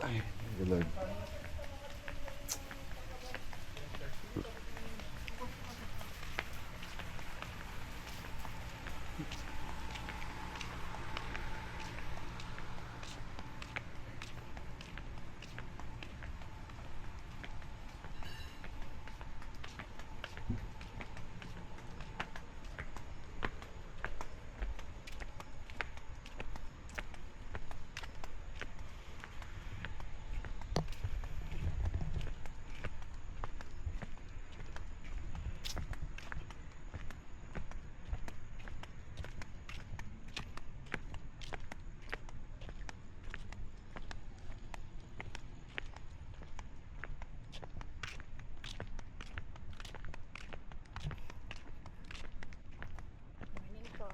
Ay, Lord.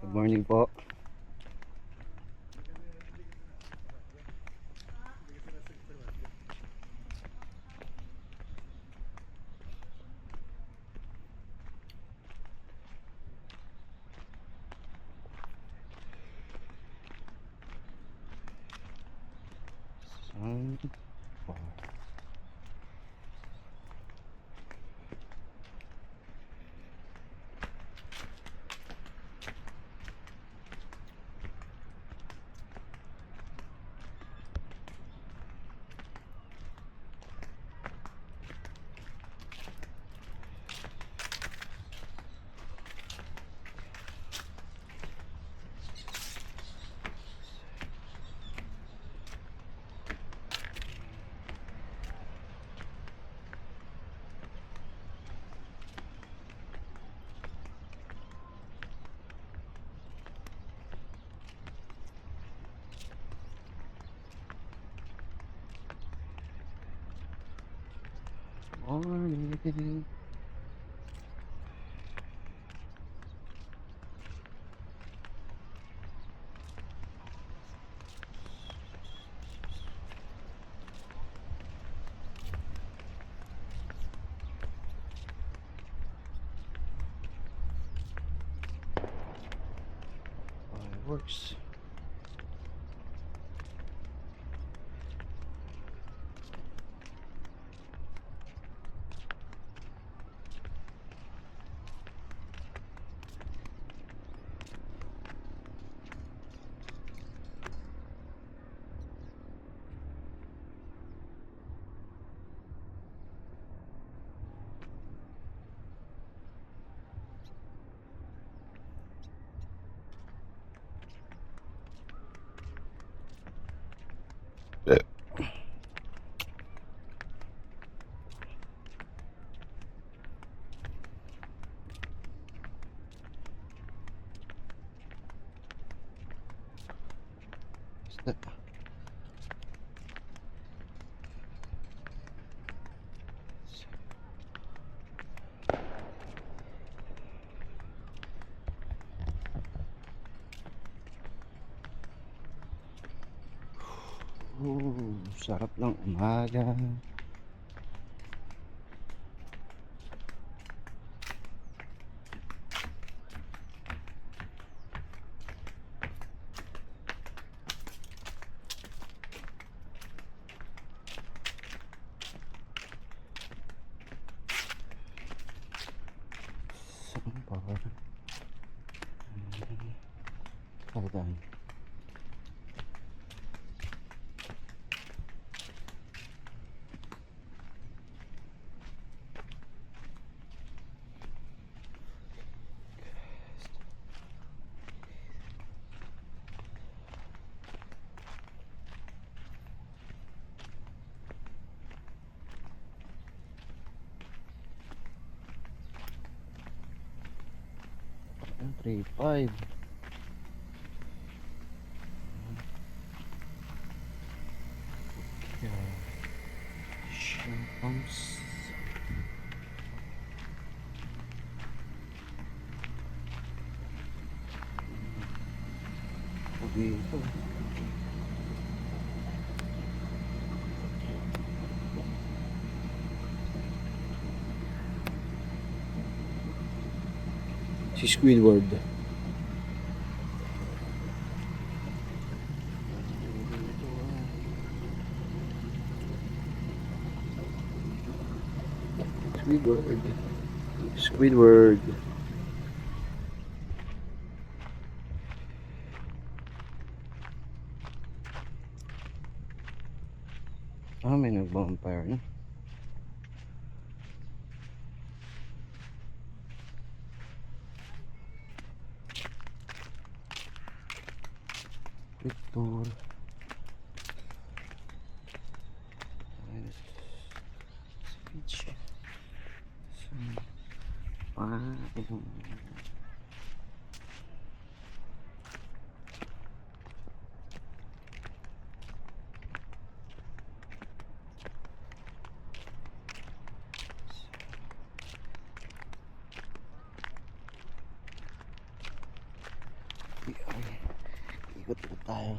Good morning po. Morning. Fireworks. Sarap ng umaga. Pagdaan. Ayan, 3.5. Pumps. Dito. Si Squidward. Squidward. Squidward. Ah, may nag-bonfire na. Victor. Speech. Ikot-ikot tayo.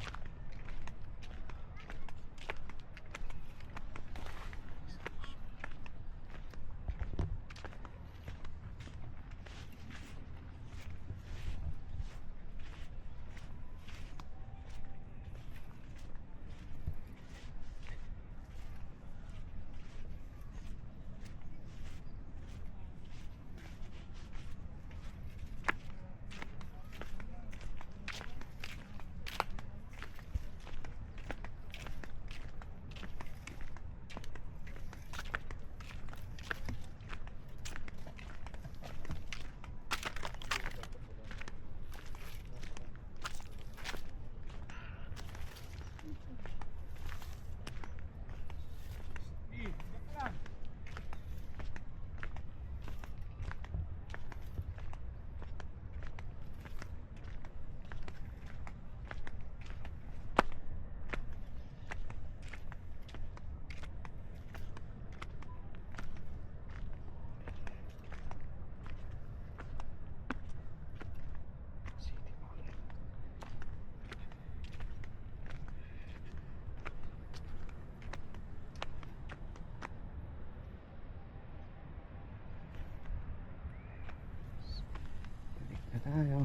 Tayo.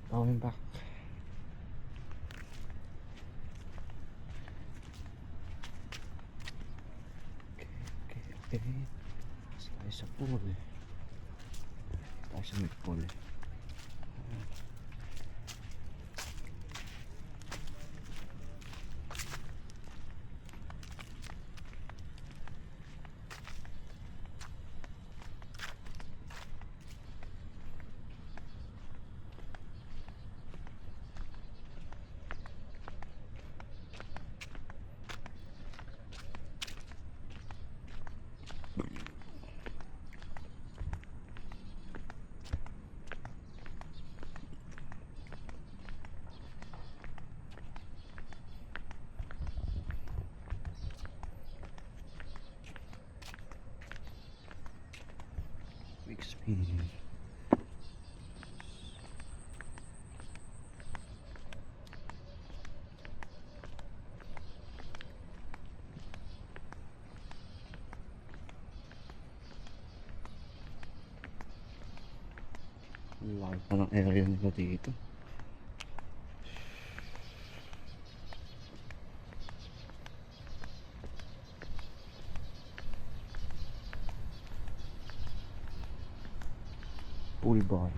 Going back. Okay. Tayo sa pool. Tayo sa may pool. Quick speed. Laki pa ng area nila dito. Pool bar.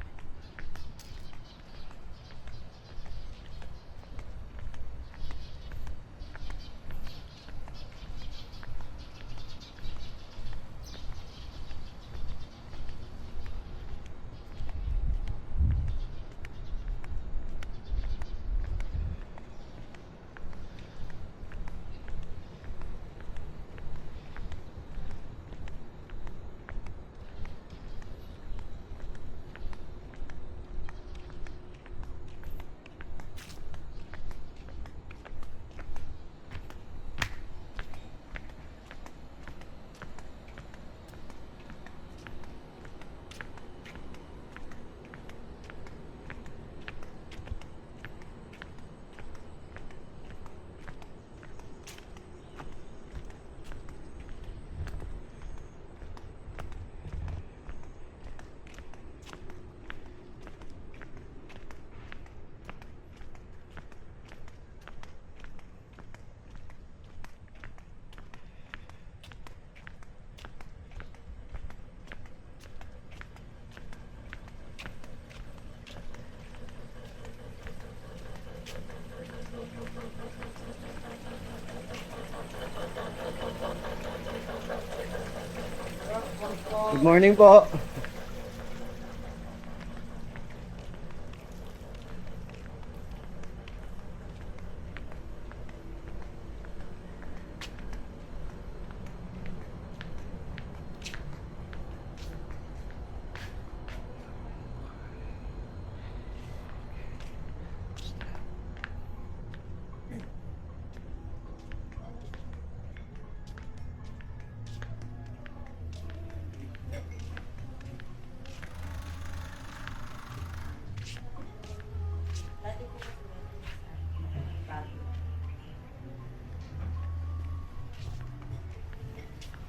Good morning po.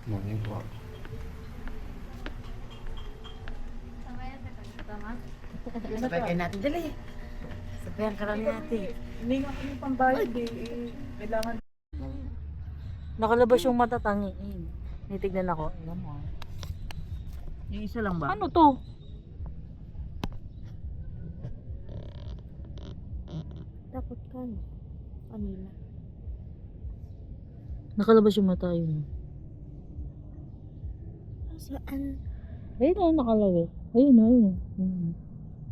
Morning po. Sabay kayo natin, dali. Sabayan ka lang natin. Hindi nga kami pambayad eh. Kailangan. Nakalabas yung matatangi. Nitignan ako. Alam mo. Yung isa lang ba? Ano to? Takot ka no? Kanina. Nakalabas yung mata yun. Saan? Ayun o, nakalabas. Ayun o, ayun.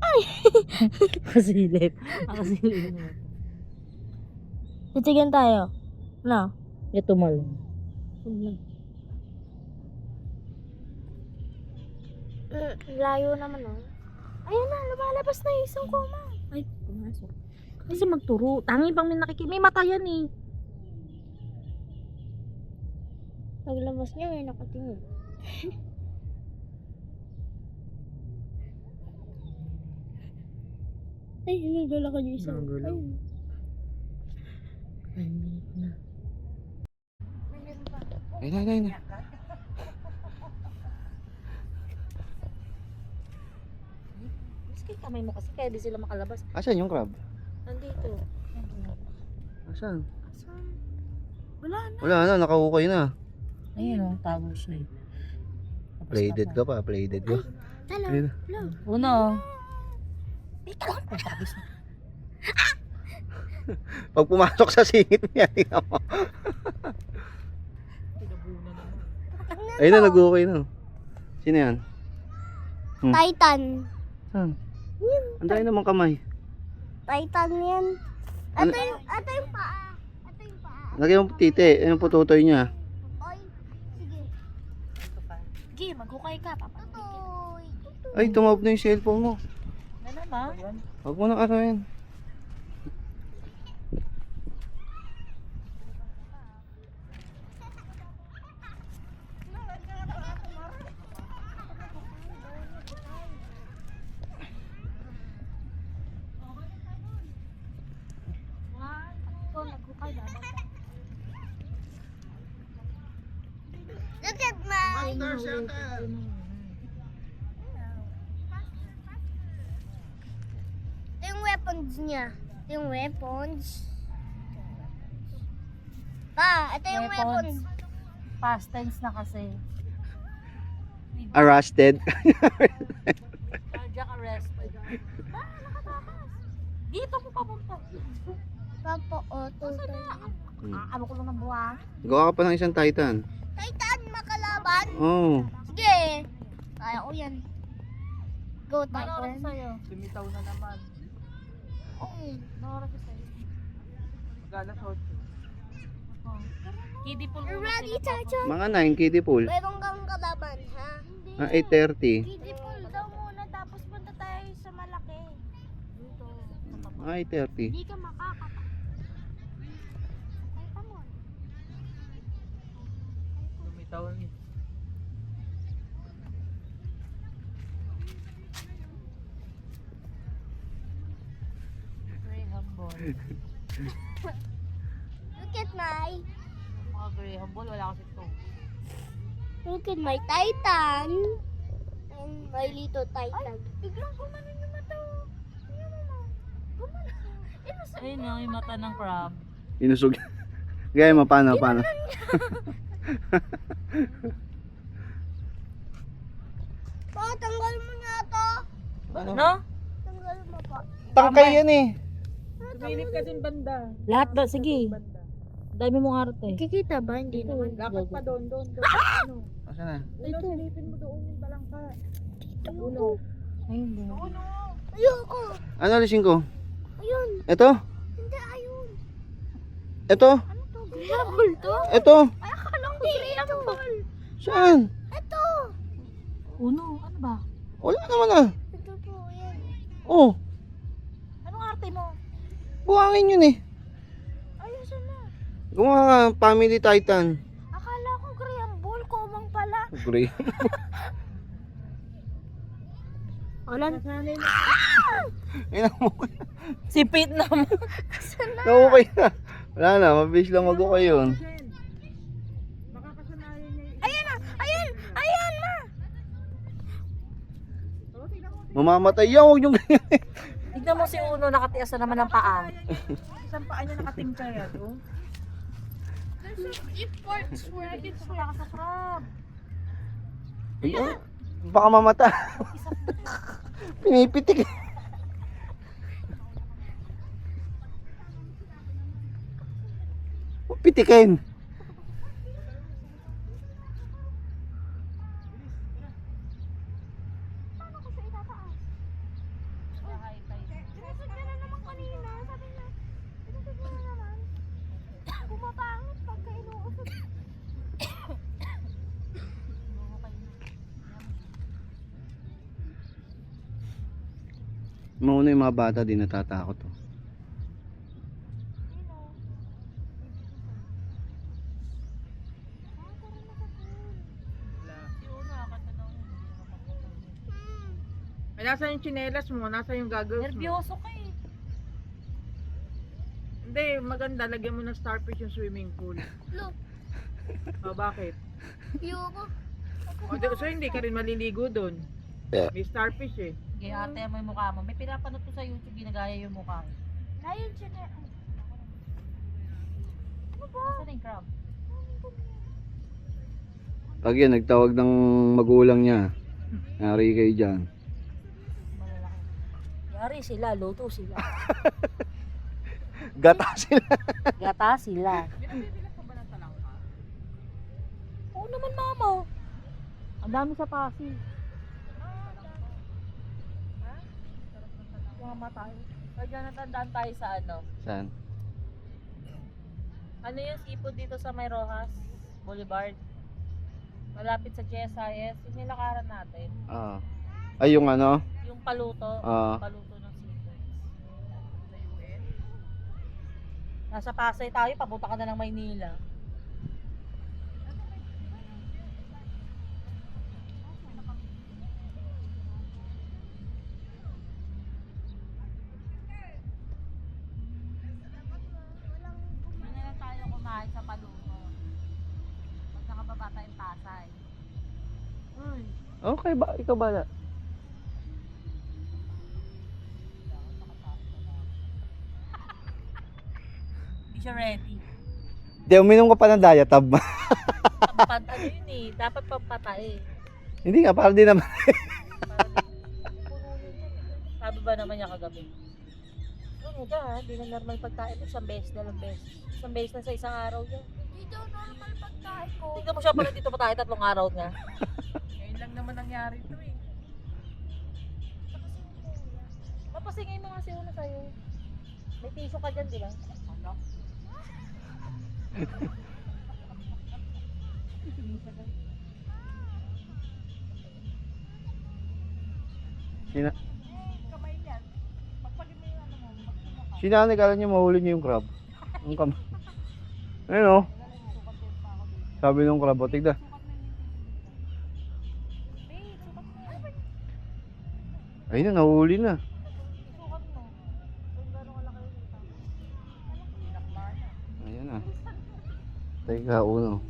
Ay! Kasilip. Kasilip. Titigan tayo. No. Ito malang. Layo naman oh. Ayun na, lumalabas na yung isang koma. Ay, pumasok. Kasi magturo. Tangi pang may may mata yan eh. Paglabas niya, may nakatingin. Ay, nagdala ka yung isang. Nagalaw. Ayun. Ay, na. Ayun na. Maski kamay mo kasi kaya di sila makalabas. Asan yung crab? Nandito. Asan? Saan? Wala na. Wala na, nakahukay na. Ayun o, tago siya eh. Tapos Playded na ka pa, playded ka. Tala. Ayun. Una o. Pag pumasok sa singit niya, tingnan mo. Ayun na, nag-okay na. Sino yan? Titan. Saan? Ang dami namang kamay. Titan yan. Ano? Ito yung paa. Ito yung paa. Lagyan mo titi, yung pututoy niya. Oy. Sige. Sige, maghukay ka. Tutoy. Ay, tumawag na yung cellphone mo. Na naman. Huwag mo na karayan. Look at my. Ito yung weapons niya. Ito yung weapons. Pa, ito yung weapons. Past tense na kasi. Arrested. Cardiac arrest. Dito mo papunta. Papa, tutoy. Ano ko lang ng buwan? Gawa ka pa ng isang Titan. Titan, makalaban. Oh. Sige. Kaya ko yan. Go, Ano oras Titan. sa'yo? Sumitaw na naman. Ano oras sa'yo? Mag-alas 8. Kiddie pool You muna ready, sila, Papa. Chacha? Mga 9, kiddie pool. Meron kang kalaban, ha? Ah, 8:30. Kiddie pool daw muna, tapos punta tayo sa malaki. Dito. Ah, 8:30. Hindi ka makakata. Ay, come on. Lumitaw niya. Graham ball. Look at my. Mga Graham ball, wala kasi ito. Look at my Titan. And my little Titan. Ay, biglang gumanon yung mata. Tingnan mo na. Gumanon. Ayun na, yung mata ng crab. Inusog. Gaya mo, paano? Pa, tanggal mo na to. No? Tanggal mo pa. Tangkay yan eh. Tumilip ka din banda. Lahat na, sige. Banda. Dami mong arte. Kikita ba? Hindi naman. Dapat pa doon. Ano? Asan na? Ito, silipin mo doon yung balangka. Ayoko. Ayun din. Ayoko. Ano alisin ko? Ayun. Ito? Hindi, ayun. Ito? Ano to? Grapple to? Ito? Ay, akala ko grapple. Saan? Ito. Uno, ano ba? Wala naman ah. Ito po, yan. Oh, Anong arte mo? buhangin yun eh. Ayun na. Gumawa ka, Family Titan. Akala ko grapple. Komang pala. Great. Wala. Ayun mo. Sipit na mo. Naukay na. Wala na, mabilis lang mag-ukay yun. Makakasanayan niya yung... Ayan na. Ayan. Ayan na. Mamamatay yan, huwag yung ganyan. Tignan mo si Uno, nakatias na naman ng paa. Isang paa niya nakatingka yan. Oh. Punta ka sa crab. Ayun, baka mamata. Pinipitik. Huwag pitikin. Paano ko siya itataas? Sinasad ka na naman kanina. Sabi na, sinasad ka na naman. Bumapangit pagka inuusap. Mauna yung mga bata, di natatakot. Oh. Si Uno, nakakanta daw yun. Ay, nasa yung tsinelas mo? Nasa yung goggles mo? Nervyoso ka eh. Hindi, maganda. Lagyan mo ng starfish yung swimming pool. Look, O, bakit? ayoko. So, hindi ka rin maliligo doon. Yeah. May starfish eh. Sige, arte mo yung mukha mo. May pinapanood ko sa YouTube, ginagaya yung mukha mo. Ayun siya na. Nasaan yung crab? Pag yan, nagtawag ng magulang niya. Nari kayo dyan. Malalaki. Yari sila, luto sila. Gata sila. Gata sila. Binabibilang pa ba ng talangka? Oo naman, mama. Ang dami sa pasi. Mama tayo. Kaya natandaan tayo sa ano. Saan? Ano yung seafood dito sa May Rojas Boulevard? Malapit sa GSIS. Yung nilakaran natin. Ah. Ay, yung ano? Yung paluto. Ah. Paluto ng seafood. Nasa Pasay tayo, papunta ka na ng Maynila. Hindi na lang tayo kumain sa paluto. Pag nakababa tayong Pasay. Uy. Okay ba? Ikaw ba? Hindi siya ready. Di, uminom ka pa ng diatab. Pampad, ano yun eh. Dapat pampatay. Hindi nga, para din naman. Sabi ba naman niya kagabi? Ano ka ha? Hindi na normal pagkain mo. Isang beses na lang beses. Isang beses na sa isang araw yan. Hindi daw normal pagkain ko. Tignan mo siya pala dito pa tayo 3 araw nga. Ngayon lang naman nangyari ito eh. Papasingay mo nga si Uno sa'yo. May tissue ka dyan, di ba? Ano? Sina Kamay niyan. Pagpagin mo yung ano mo. si nanay, kala niyo mahuli niyo yung crab. Ang kam... Ayun o. Sabi nung crab, o, tigda. Ayun na, nahuli na. Isukat mo. Kung gano'ng kalaki yun dito. Ayan na. Teka, Uno.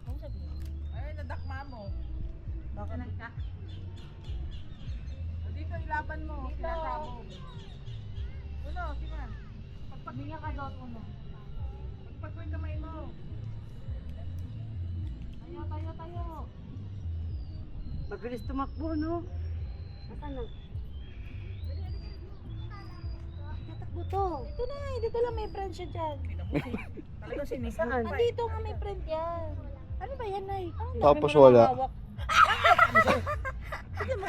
Ano sabihin? Ay, nadakma mo. Bakit? O, dito ilaban mo. Sinasabog. Uno, sige na. Pagpaginga ka doon, Uno. Pagpag mo yung kamay mo. Tayo. Mabilis tumakbo, no? Nasaan na? Tatakbo to. Ito na, dito lang may friend siya dyan. Talagang sinisaan. Andito nga may friend yan. Ano ba yan, Nay? Tapos wala.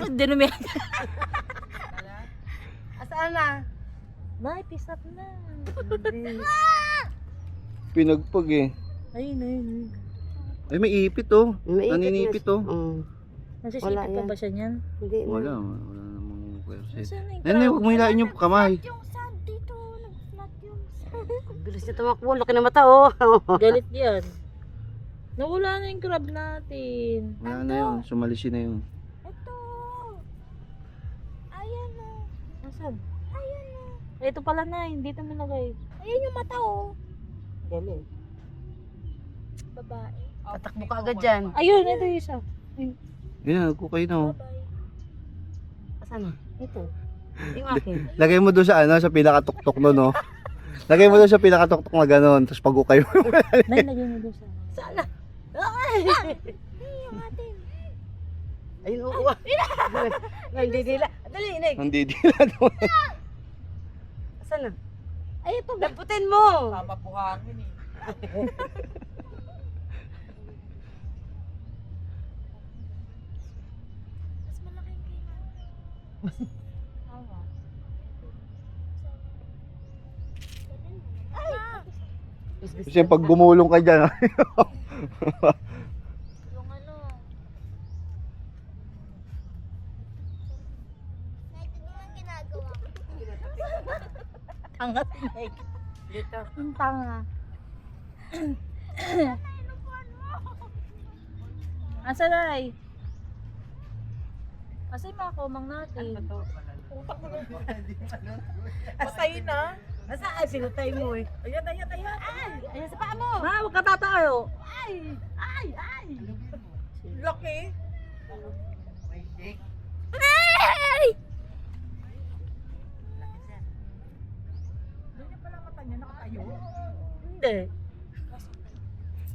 Hindi naman. Asaan na? Nay, peace up na. Pinagpag eh. Ayun, ayun. Ay, may ipit oh. Naninipit oh. Nasisipit pa ba siya niyan? Hindi. Wala namang pwersa. Nasaan na yung Nene, huwag mo hilain yung kamay. yung sand dito. Nag-flat yung sand. Bilis niya tumakbo. Laki na mata, oh. Galit yan. Nawala na yung crab natin. Wala na yun, sumalisi na yun. Ito. Ayan o. Nasaan? Ayan o. Ito pala na, hindi ito nilagay. Ayan yung mata o. Galing. Babae. Tatakbo ka agad dyan. Ayun, ito yung isa. Yan, nagkukay na oh. Asan na? Ito. Yung akin. Lagay mo doon sa sa pinakatuktok no, no? Lagay mo doon sa pinakatuktok na gano'n, tapos pag-ukay mo. Nay, lagyan mo doon sa... Sana. Yung atin. Ayun, oo. Nandidila. Dali, Inig. Nandidila doon. Asan na? Ay, ito ba? Lamputin mo. Tama po hangin eh. Mas malaking kina. Awa. Kasi pag gumulong ka dyan, Yung ano. Ito naman ginagawa. Angat Meg. Dito. Ang tanga. Asa Nay? Asa yung mga kumang natin? Asay na. Nasaan? Sinutay mo eh. Ayan, ayan, ayan. Ayan sa paa mo. Ma, huwag ka tatayo. Ay! Laki. Ganyan pala mata niya, nakatayo. Hindi.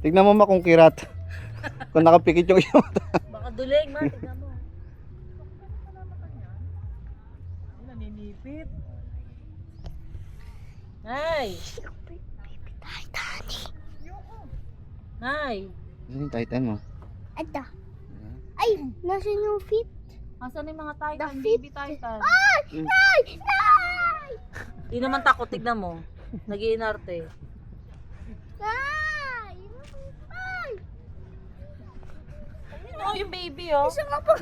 tignan mo kung kirat. Kung nakapikit yung iyo. Baka duling, ma. Tignan mo. Naninipit. Nay! Nay! Ano yung titan mo? Ada. Ay, nasan yung feet? Asan yung mga titan? The Baby titan. Ay! Nay! Nay! Di naman takot, tignan mo. Nag-iinarte. Nay! Ay! Oh, yung baby, oh. Isa nga pa.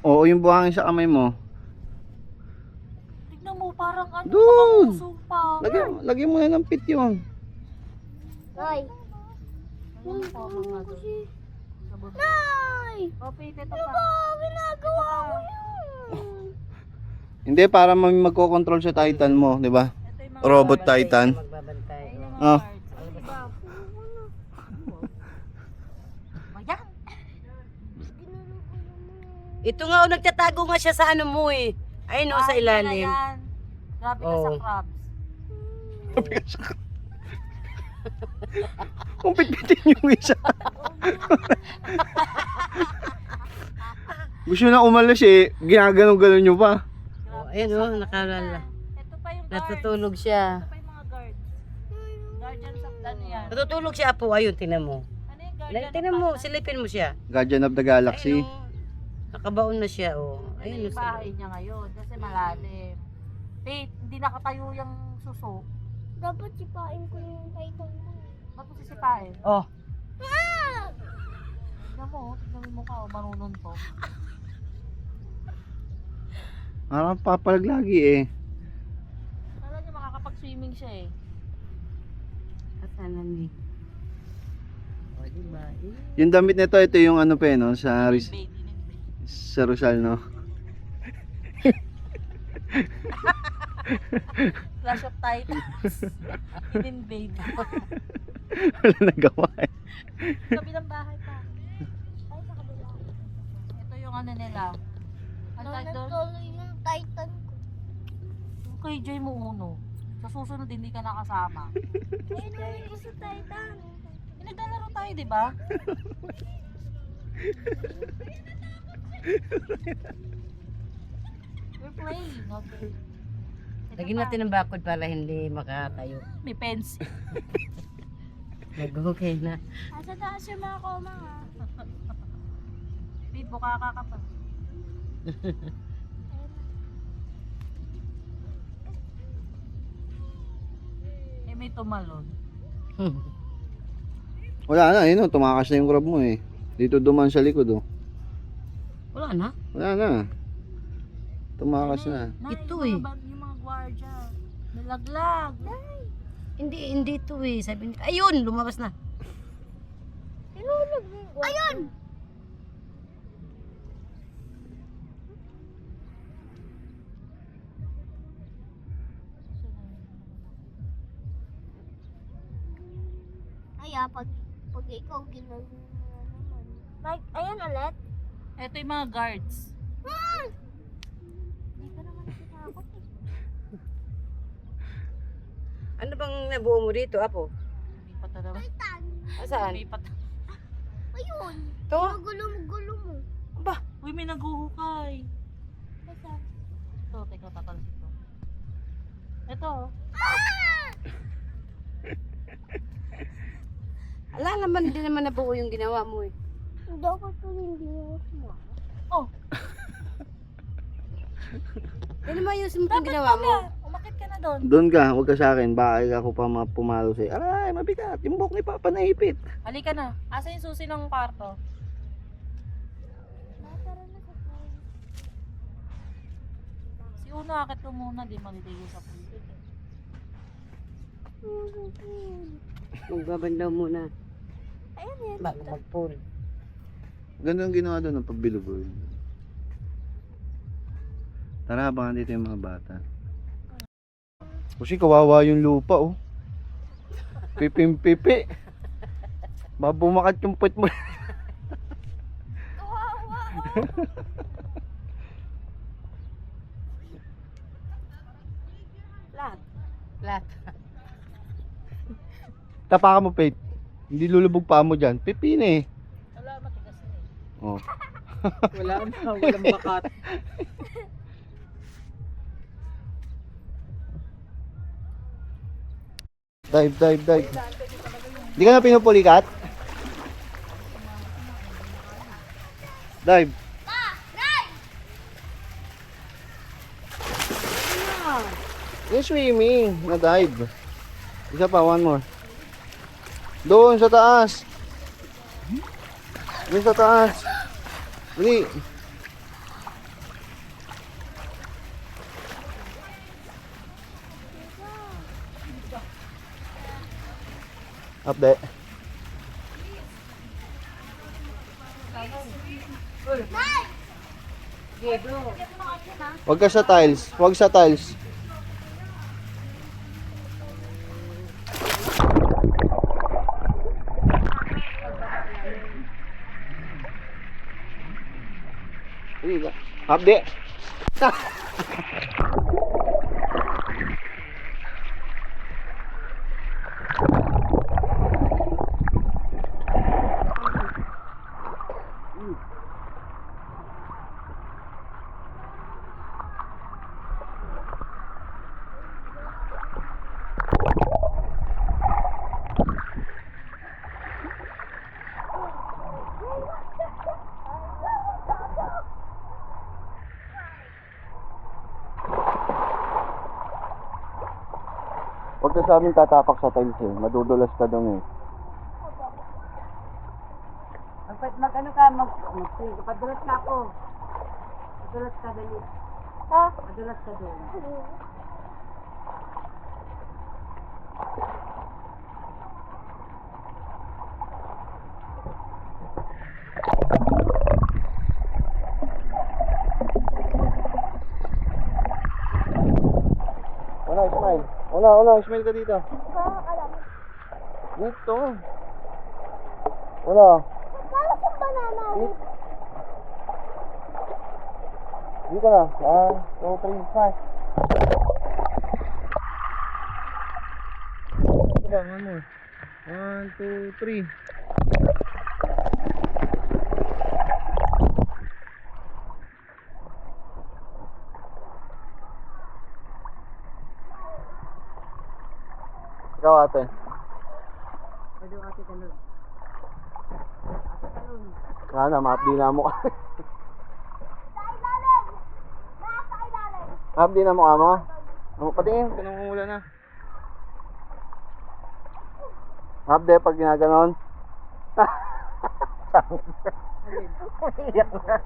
Oo, yung buhangin sa kamay mo. Tignan mo, parang ano, Doon! nakangusog pa. Lagyan mo na ng pit yun. Nay! Ayun po, mga doon. Sa baba. Nay! Oh, Pete, ito Ano pa. ba ginagawa ko yun? Hindi, para magkocontrol sa titan mo, di ba? Ito yung mga Robot guards. titan. Magbabantay. Ayun yung mga Ah. guards. Ano ba? Bayan! Ito nga, nagtatago nga siya sa ano mo eh. Ayun o, sa Ay, ilalim. wala yan. Grabe ka sa Oh. crabs. Kung pitpitin yung isa. Gusto na umalis eh, ginaganon-ganon nyo pa. Oh, ayun o, nakalala. Ito pa yung guards. Natutulog siya. Ito pa yung mga guards. Guardians of ano yan? Natutulog siya po. Ayun, tinan mo. Ano yung guardian Tinan of mo, ano? silipin mo siya. Guardian of the Galaxy. Ayun, oh. Nakabaon na siya, oh. Ano Ayun, yung bahay niya ngayon kasi malalim. Pete, hindi nakatayo yung suso. Dapat sipain ko yung titan mo. Ba't mo sisipain? Oh, Tignan mo, tignan mo yung mukha, marunong to. Parang papalag lagi eh. Kala niya makakapag-swimming siya eh. kasanan ni. O, diba? Yung damit nito, ito yung ano pa eh, no? Sa, Baby, baby. sa Rizal, no? Clash of Titans. Hidden baby. Wala nagawa eh. Kabilang bahay pa. Ay, sa kabila. Ito yung ano nila. Ano tawag doon? Nagtuloy yung titan ko. Yung KJ mo uno. Sa susunod hindi ka nakasama. Ay, narinig ko sa titan. Naglalaro tayo, di ba? We're playing, okay? Lagyan natin ng bakod para hindi makatayo. May pens. Nag-okay na. Asa taas yung mga koma nga. Babe, bukaka ka pa. Eh, may tumalon. Wala na, yun o, tumakas na yung crab mo eh. Dito duman sa likod oh. Wala na. Wala na. Tumakas na. Ito yung mga gwardiya. Nalaglag. Hindi ito eh. Sabi niya, ayun, lumabas na. Tinulog mo. Ayun! Ay, pag ikaw ginagawa naman. Like, ayan ulit. Ito yung mga guards. Hindi ka naman tinakot eh. Ano bang nabuo mo dito, Apo? Hindi pa talaga. Titan. Saan? Hindi pa Ayun. Ito? Gulo mo. Uy, may naguhukay. Asa? Ito, teka, tatalsik ko. Ito. Ala naman, hindi naman nabuo yung ginawa mo eh. Dapat ko hindi mo. Oh, Ano naman yung simpleng ginawa mo? umakit ka na doon. Doon ka, huwag ka sa akin. Baka ako pa pumalo sa'yo. Aray, mabigat. Yung buhok ni Papa naipit. Halika na. Asa yung susi ng kwarto? Tara na sa phone. Si Uno, akit ko muna. Di maliligo sa pulitik eh. Magbabandaw muna. Ayan yan. Bago mag-pull. Ganda yung ginawa doon ng pagbilugoy. Tara, abangan dito yung mga bata. Kasi kawawa yung lupa oh. Pipim-pipi. Mabumakat yung puwet mo. Lahat. Tapakan mo, Pete. Hindi lulubog pa mo dyan. Pipin eh. Wala, matigas na eh. Oh. Wala na, walang bakat. Dive. Hindi ka na pinupulikat? Dive. Yung swimming, na dive. Isa pa, one more. Doon sa taas. Doon sa taas. Dali. Up there. Wag ka sa tiles. Wag sa tiles. Up there. Huwag ka sa amin tatapak sa tiles eh. Madudulas ka doon eh. Mag-ano ka, padulas ka ako. Padulas ka dali. Ha? Padulas ka doon. Smile. Una, smile ka dito. Alam. Dito. Una. Para sa banana. Dito na. 1, 2, 3, smile. Ito ba, one more. 1, 2, 3. Ikaw ate. Pwede yung ate talon. Ate talon. Nga na, ma-update na mo. Ma-update na mo ka mo? Patingin, pinangungula na. Ma-update pag ginaganon. Iyak na.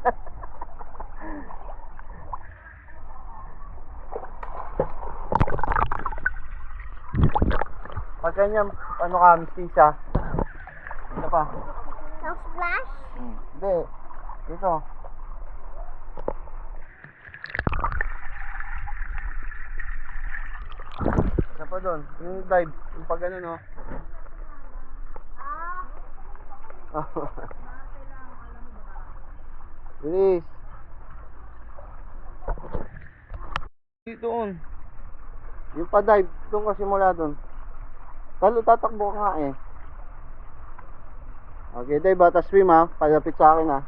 Pag ganyan, ano ka, mistisya? Isa pa. Ng splash? Hindi. Dito. Isa pa doon. Yung dive. Yung pag ano, no? Bilis. Dito on. Yung pa-dive. Doon kasi mula doon. Tatakbo ka nga eh. Okay, dive ha. Tas swim ha. Palapit sa akin ha.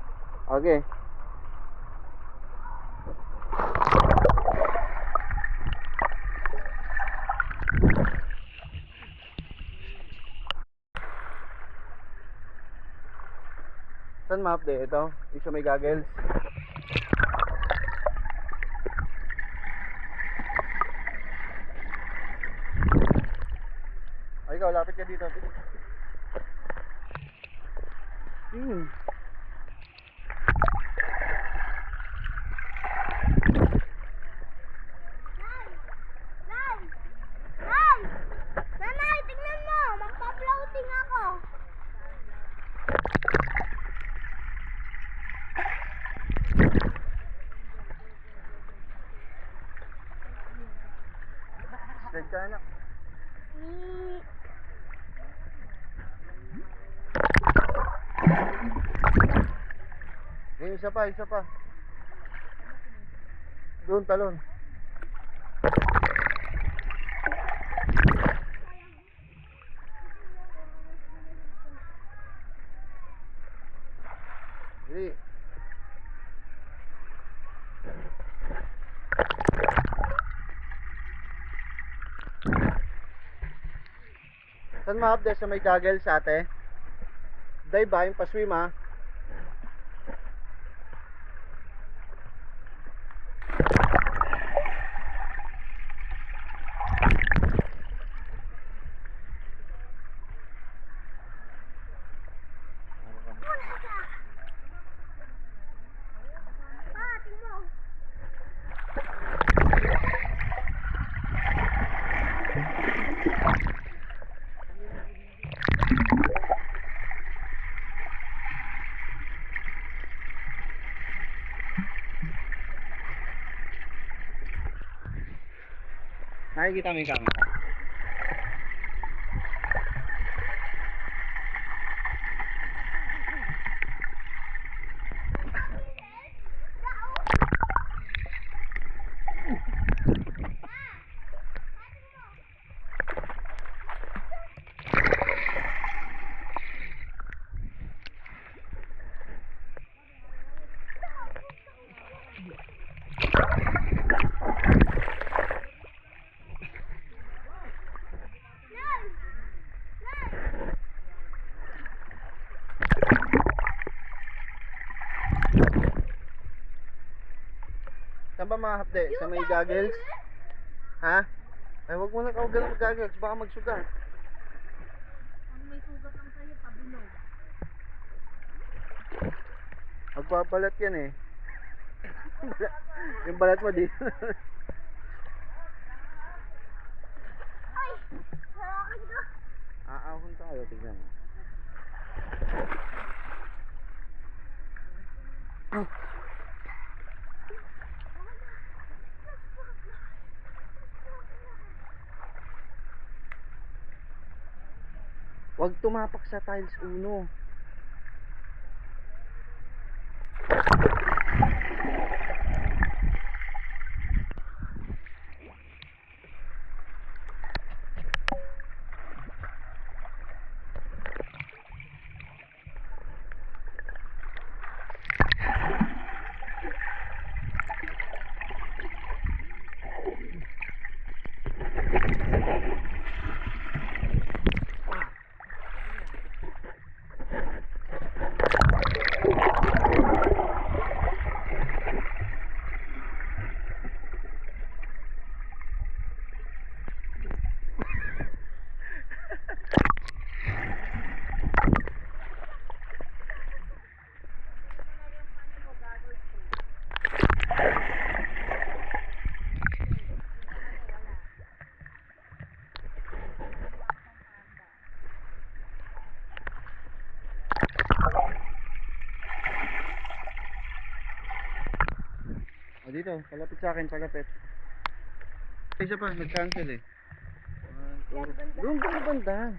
Okay. Saan ma-update? Ito? Isa may goggles. Ay, ikaw, lapit ka dito. Nay! Nanay, tingnan mo! Magpa-floating ako! Slide ka anak. Isa pa, isa pa. Doon, talon. Dili. Saan ma-update sa may goggles ate? Dive ba? Yung pa-swim ha? Nakikita mo yung camera? Saan ba mga hapde? Sa may goggles? Ha? Ay, wag mo na kaugal ng goggles. Baka magsugat. Ang may sugat ang sa'yo, pabilog. Magbabalat yan eh. Yung balat mo dito. Ay! Sarakin ko! Aahon tayo, tignan mo. Huwag tumapak sa tiles uno. Dito, palapit sa akin, palapit. Isa pa, nag-cancel eh. 1, 2, doon sa banda.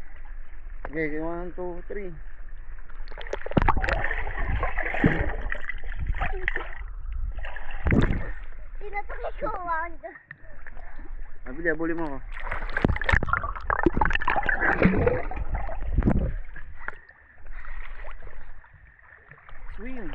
Okay, 1, 2, 3. Tinatry ko, Wanda. Abili, abuli mo ako. Swing.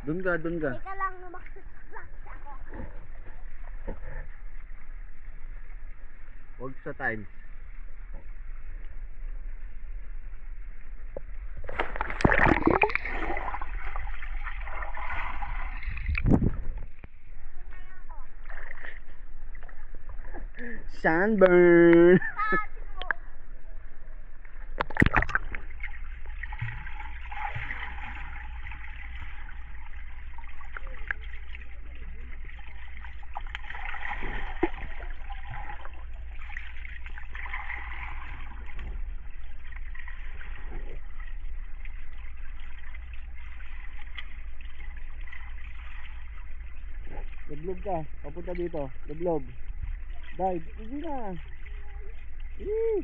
Doon ka, doon ka. Teka lang, lumaksak ako. Huwag sa tiles. Sunburn. Lublob ka, papunta dito. Lublob. Dive. Hindi na. Woo!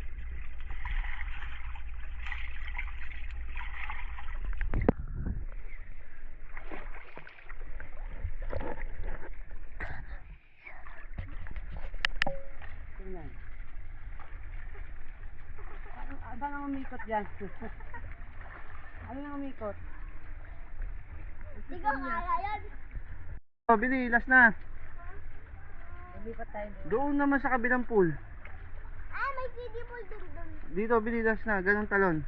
Tingnan. Ano ang umikot dyan? Ano ang umikot? Hindi ko kaya yan. Oh, bili, last na. Lumipat tayo doon. Doon naman sa kabilang pool. Ah, may kiddie pool din doon. Dito, bili, last na. Ganong talon.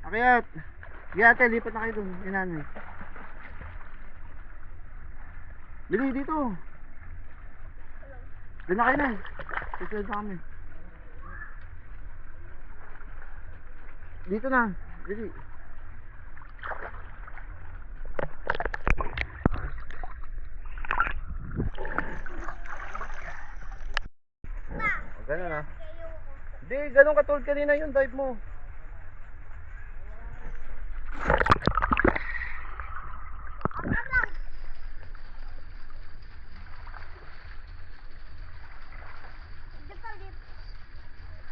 Akyat. Giyate, lipat na kayo doon. Inanay. Bili, dito. Doon na kayo na. Susunod na kami. Dito na. Bili. Ganun na. Hindi, ganun katulad kanina yung dive mo.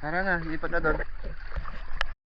Tara na, lipat na doon.